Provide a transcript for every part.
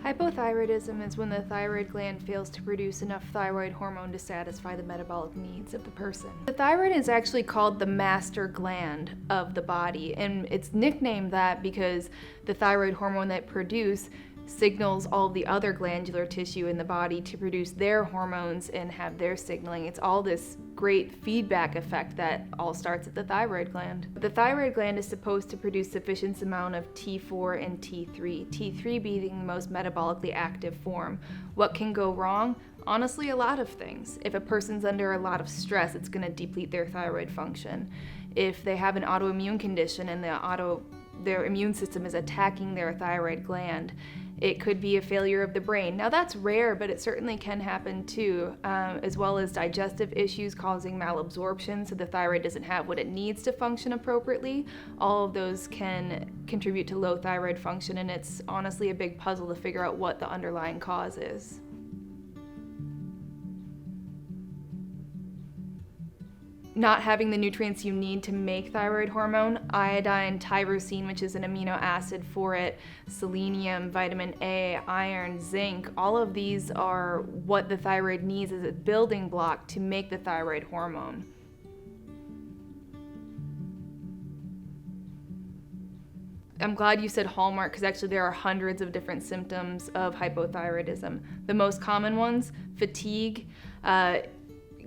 Hypothyroidism is when the thyroid gland fails to produce enough thyroid hormone to satisfy the metabolic needs of the person. The thyroid is actually called the master gland of the body, and it's nicknamed that because the thyroid hormone that it produces signals all the other glandular tissue in the body to produce their hormones and have their signaling. It's all this great feedback effect that all starts at the thyroid gland. The thyroid gland is supposed to produce sufficient amount of T4 and T3, T3 being the most metabolically active form. What can go wrong? Honestly, a lot of things. If a person's under a lot of stress, it's going to deplete their thyroid function. If they have an autoimmune condition and their immune system is attacking their thyroid gland, it could be a failure of the brain. Now that's rare, but it certainly can happen too, as well as digestive issues causing malabsorption, so the thyroid doesn't have what it needs to function appropriately. All of those can contribute to low thyroid function, and it's honestly a big puzzle to figure out what the underlying cause is. Not having the nutrients you need to make thyroid hormone, iodine, tyrosine, which is an amino acid for it, selenium, vitamin A, iron, zinc, all of these are what the thyroid needs as a building block to make the thyroid hormone. I'm glad you said hallmark, because actually there are hundreds of different symptoms of hypothyroidism. The most common ones: fatigue,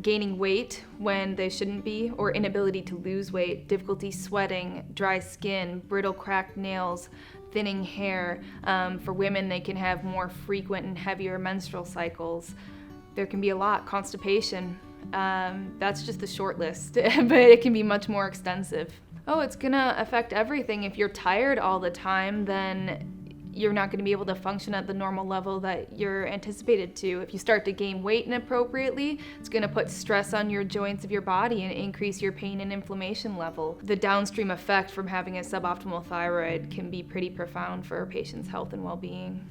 gaining weight when they shouldn't be, or inability to lose weight, difficulty sweating, dry skin, brittle cracked nails, thinning hair. For women, they can have more frequent and heavier menstrual cycles. There can be a lot. Constipation. That's just the short list, but it can be much more extensive. Oh, it's gonna affect everything. If you're tired all the time, then you're not going to be able to function at the normal level that you're anticipated to. If you start to gain weight inappropriately, it's going to put stress on your joints of your body and increase your pain and inflammation level. The downstream effect from having a suboptimal thyroid can be pretty profound for a patient's health and well-being.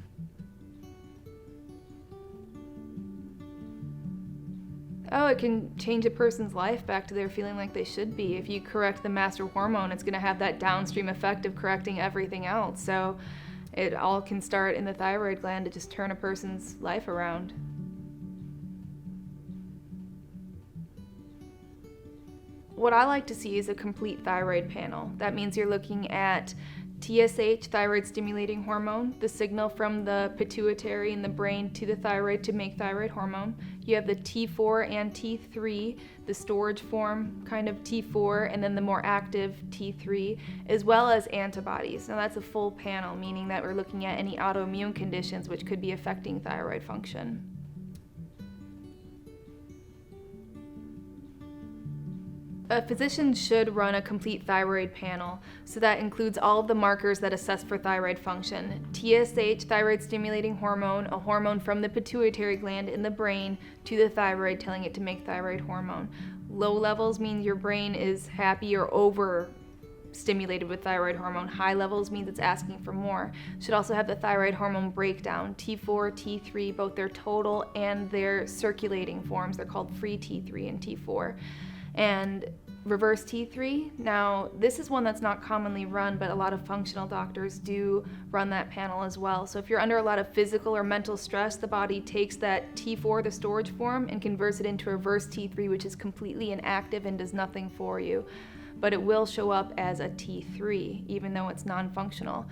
Oh, it can change a person's life back to their feeling like they should be. If you correct the master hormone, it's going to have that downstream effect of correcting everything else. So it all can start in the thyroid gland to just turn a person's life around. What I like to see is a complete thyroid panel. That means you're looking at TSH, thyroid stimulating hormone, the signal from the pituitary in the brain to the thyroid to make thyroid hormone. You have the T4 and T3, the storage form kind of T4, and then the more active T3, as well as antibodies. Now that's a full panel, meaning that we're looking at any autoimmune conditions which could be affecting thyroid function. A physician should run a complete thyroid panel, so that includes all of the markers that assess for thyroid function. TSH, thyroid stimulating hormone, a hormone from the pituitary gland in the brain to the thyroid, telling it to make thyroid hormone. Low levels mean your brain is happy or over stimulated with thyroid hormone. High levels means it's asking for more. Should also have the thyroid hormone breakdown, T4, T3, both their total and their circulating forms. They're called free T3 and T4. And reverse T3, now this is one that's not commonly run, but a lot of functional doctors do run that panel as well. So if you're under a lot of physical or mental stress, the body takes that T4, the storage form, and converts it into reverse T3, which is completely inactive and does nothing for you. But it will show up as a T3, even though it's non-functional.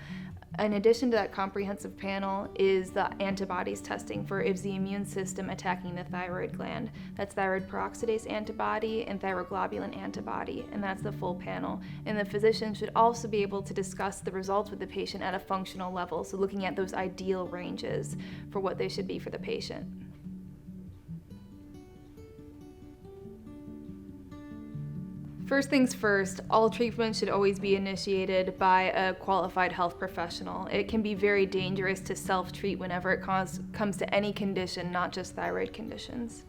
In addition to that comprehensive panel is the antibodies testing for is the immune system attacking the thyroid gland. That's thyroid peroxidase antibody and thyroglobulin antibody, and that's the full panel. And the physician should also be able to discuss the results with the patient at a functional level, so looking at those ideal ranges for what they should be for the patient. First things first, all treatment should always be initiated by a qualified health professional. It can be very dangerous to self-treat whenever it comes to any condition, not just thyroid conditions.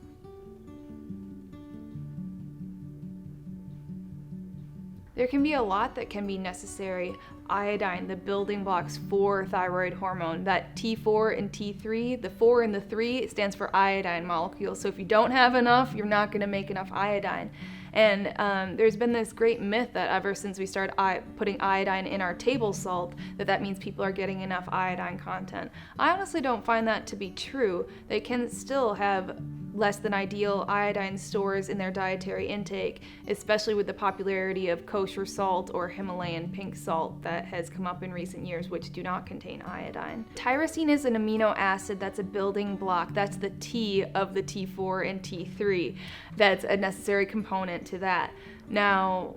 There can be a lot that can be necessary. Iodine, the building blocks for thyroid hormone. That T4 and T3, the 4 and the 3, it stands for iodine molecules. So if you don't have enough, you're not going to make enough iodine. And there's been this great myth that ever since we started putting iodine in our table salt, that means people are getting enough iodine content. I honestly don't find that to be true. They can still have less than ideal iodine stores in their dietary intake, especially with the popularity of kosher salt or Himalayan pink salt that has come up in recent years, which do not contain iodine. Tyrosine is an amino acid that's a building block. That's the T of the T4 and T3. That's a necessary component to that. Now,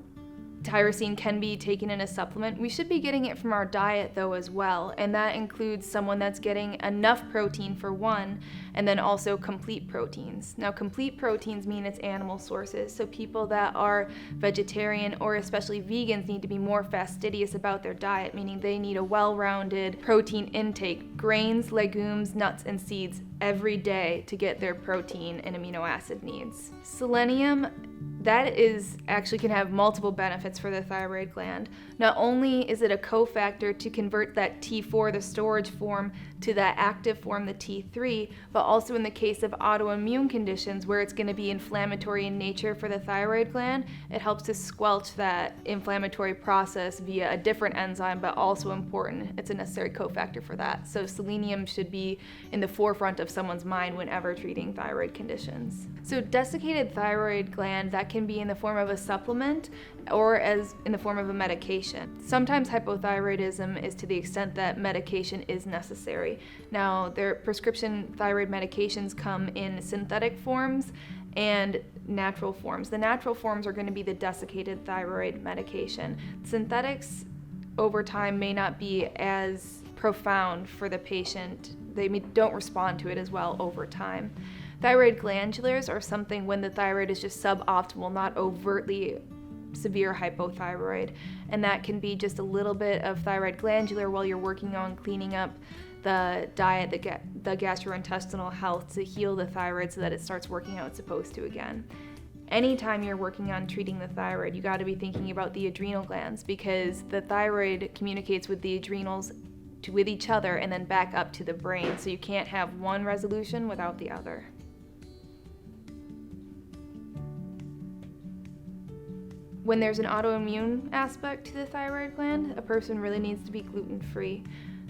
tyrosine can be taken in a supplement. We should be getting it from our diet though as well, and that includes someone that's getting enough protein for one, and then also complete proteins. Now, complete proteins mean it's animal sources, so people that are vegetarian or especially vegans need to be more fastidious about their diet, meaning they need a well-rounded protein intake, grains, legumes, nuts, and seeds every day to get their protein and amino acid needs. Selenium, that is actually can have multiple benefits for the thyroid gland. Not only is it a cofactor to convert that T4, the storage form, to that active form, the T3, but also in the case of autoimmune conditions where it's going to be inflammatory in nature for the thyroid gland, it helps to squelch that inflammatory process via a different enzyme, but also important. It's a necessary cofactor for that. So selenium should be in the forefront of someone's mind whenever treating thyroid conditions. So desiccated thyroid gland, that can be in the form of a supplement or as in the form of a medication. Sometimes hypothyroidism is to the extent that medication is necessary. Now, their prescription thyroid medications come in synthetic forms and natural forms. The natural forms are going to be the desiccated thyroid medication. Synthetics over time may not be as profound for the patient. They don't respond to it as well over time. Thyroid glandulars are something when the thyroid is just suboptimal, not overtly severe hypothyroid, and that can be just a little bit of thyroid glandular while you're working on cleaning up the diet, the gastrointestinal health to heal the thyroid so that it starts working how it's supposed to again. Anytime you're working on treating the thyroid, you got to be thinking about the adrenal glands, because the thyroid communicates with the adrenals with each other and then back up to the brain, so you can't have one resolution without the other. When there's an autoimmune aspect to the thyroid gland, a person really needs to be gluten-free.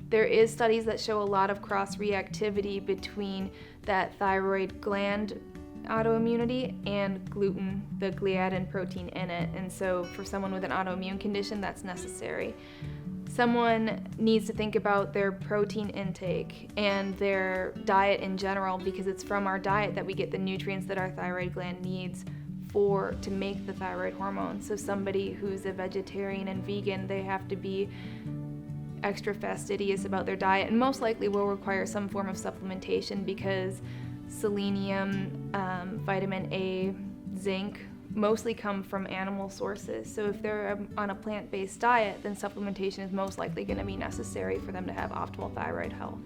There is studies that show a lot of cross-reactivity between that thyroid gland autoimmunity and gluten, the gliadin protein in it, and so for someone with an autoimmune condition, that's necessary. Someone needs to think about their protein intake and their diet in general, because it's from our diet that we get the nutrients that our thyroid gland needs to make the thyroid hormone. So somebody who's a vegetarian and vegan, they have to be extra fastidious about their diet, and most likely will require some form of supplementation, because selenium, vitamin A, zinc mostly come from animal sources. So if they're on a plant-based diet, then supplementation is most likely going to be necessary for them to have optimal thyroid health.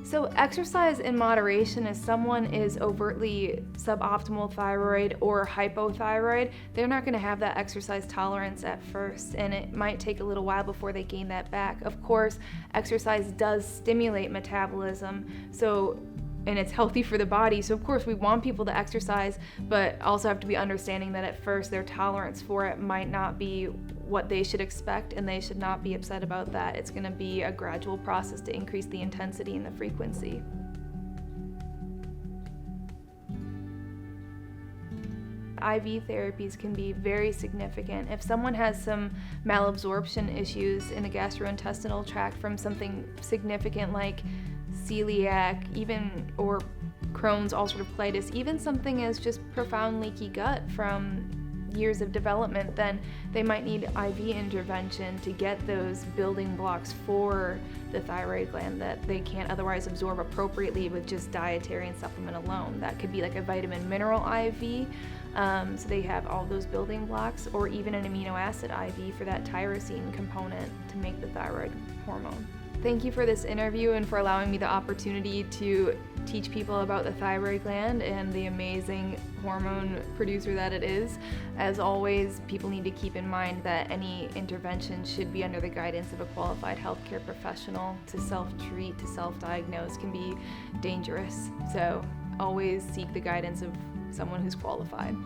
So exercise in moderation, if someone is overtly suboptimal thyroid or hypothyroid, they're not going to have that exercise tolerance at first, and it might take a little while before they gain that back. Of course, exercise does stimulate metabolism, and it's healthy for the body, so of course we want people to exercise, but also have to be understanding that at first their tolerance for it might not be what they should expect, and they should not be upset about that. It's going to be a gradual process to increase the intensity and the frequency. IV therapies can be very significant. If someone has some malabsorption issues in the gastrointestinal tract from something significant like celiac, or Crohn's, ulcerative colitis, even something as just profound leaky gut from years of development, then they might need IV intervention to get those building blocks for the thyroid gland that they can't otherwise absorb appropriately with just dietary and supplement alone. That could be like a vitamin mineral IV, so they have all those building blocks, or even an amino acid IV for that tyrosine component to make the thyroid hormone. Thank you for this interview and for allowing me the opportunity to teach people about the thyroid gland and the amazing hormone producer that it is. As always, people need to keep in mind that any intervention should be under the guidance of a qualified healthcare professional. To self-treat, to self-diagnose can be dangerous. So always seek the guidance of someone who's qualified.